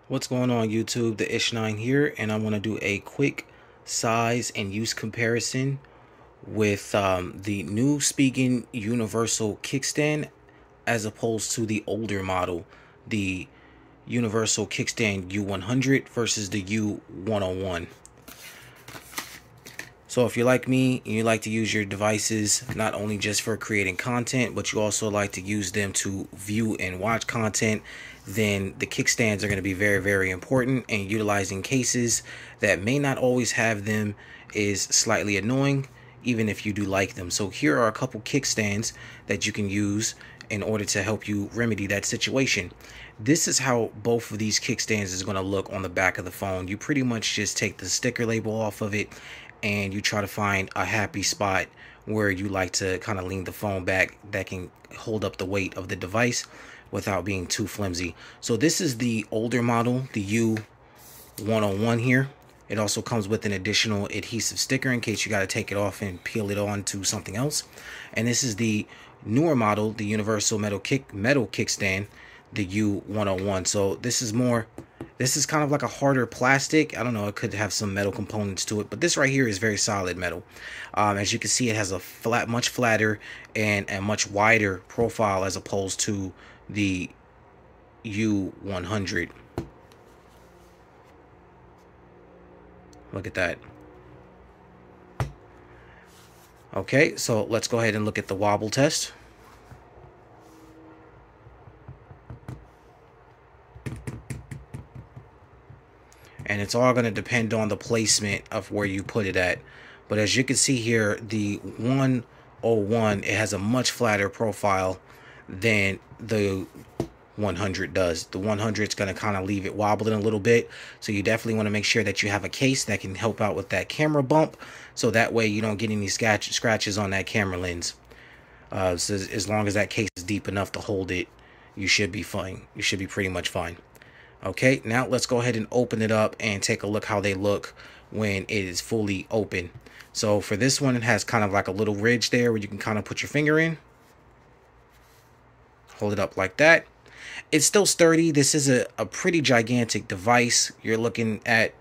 What's going on YouTube? The Ish9 here, and I want to do a quick size and use comparison with the new Spigen Universal Kickstand as opposed to the older model, the Universal Kickstand U100 versus the U101. So if you're like me and you like to use your devices not only just for creating content, but you also like to use them to view and watch content, then the kickstands are going to be very, very important, and utilizing cases that may not always have them is slightly annoying, even if you do like them. So here are a couple kickstands that you can use in order to help you remedy that situation. This is how both of these kickstands is going to look on the back of the phone. You pretty much just take the sticker label off of it and you try to find a happy spot where you like to kind of lean the phone back that can hold up the weight of the device without being too flimsy. So this is the older model, the U101 here. It also comes with an additional adhesive sticker in case you got to take it off and peel it on to something else. And this is the newer model, the Universal metal kickstand, the U101. So this is kind of like a harder plastic. I don't know, it could have some metal components to it, but this right here is very solid metal. As you can see, it has a much flatter and a much wider profile as opposed to the U100. Look at that. Okay, so let's go ahead and look at the wobble test. And it's all going to depend on the placement of where you put it at. But as you can see here, the 101, it has a much flatter profile than the 100 does. The 100 is going to kind of leave it wobbling a little bit. So you definitely want to make sure that you have a case that can help out with that camera bump. So that way you don't get any scratches on that camera lens. So as long as that case is deep enough to hold it, you should be fine. You should be pretty much fine. Okay, now let's go ahead and open it up and take a look how they look when it is fully open. So for this one, it has kind of like a little ridge there where you can kind of put your finger in. Hold it up like that. It's still sturdy. This is a pretty gigantic device. You're looking at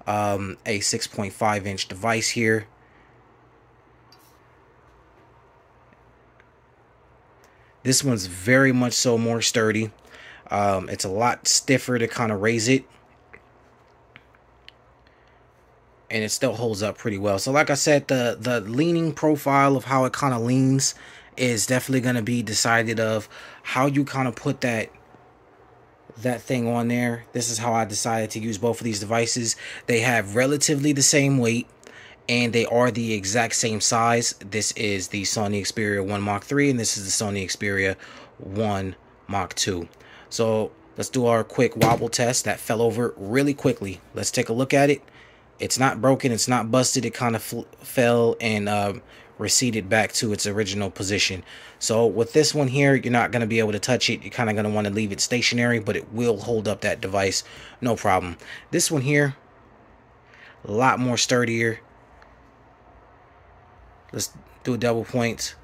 a 6.5-inch device here. This one's very much so more sturdy. It's a lot stiffer to kind of raise it, and it still holds up pretty well. So like I said, the leaning profile of how it kind of leans is definitely going to be decided of how you kind of put that thing on there. This is how I decided to use both of these devices. They have relatively the same weight, and they are the exact same size. This is the Sony Xperia 1 Mark III, and this is the Sony Xperia 1 Mark II. So let's do our quick wobble test. That fell over really quickly. Let's take a look at it. It's not broken. It's not busted. It kind of fell and receded back to its original position. So with this one here, you're not going to be able to touch it. You're kind of going to want to leave it stationary, but it will hold up that device. No problem. This one here, a lot more sturdier. Let's do a double point.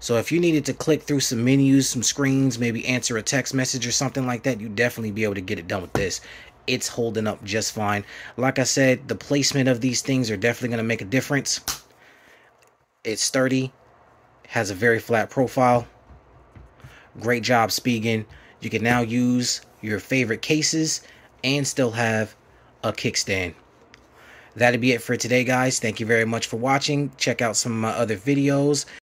So if you needed to click through some menus, some screens, maybe answer a text message or something like that, you'd definitely be able to get it done with this. It's holding up just fine. Like I said, the placement of these things are definitely going to make a difference. It's sturdy, has a very flat profile. Great job, Spigen. You can now use your favorite cases and still have a kickstand. That'll be it for today, guys. Thank you very much for watching. Check out some of my other videos.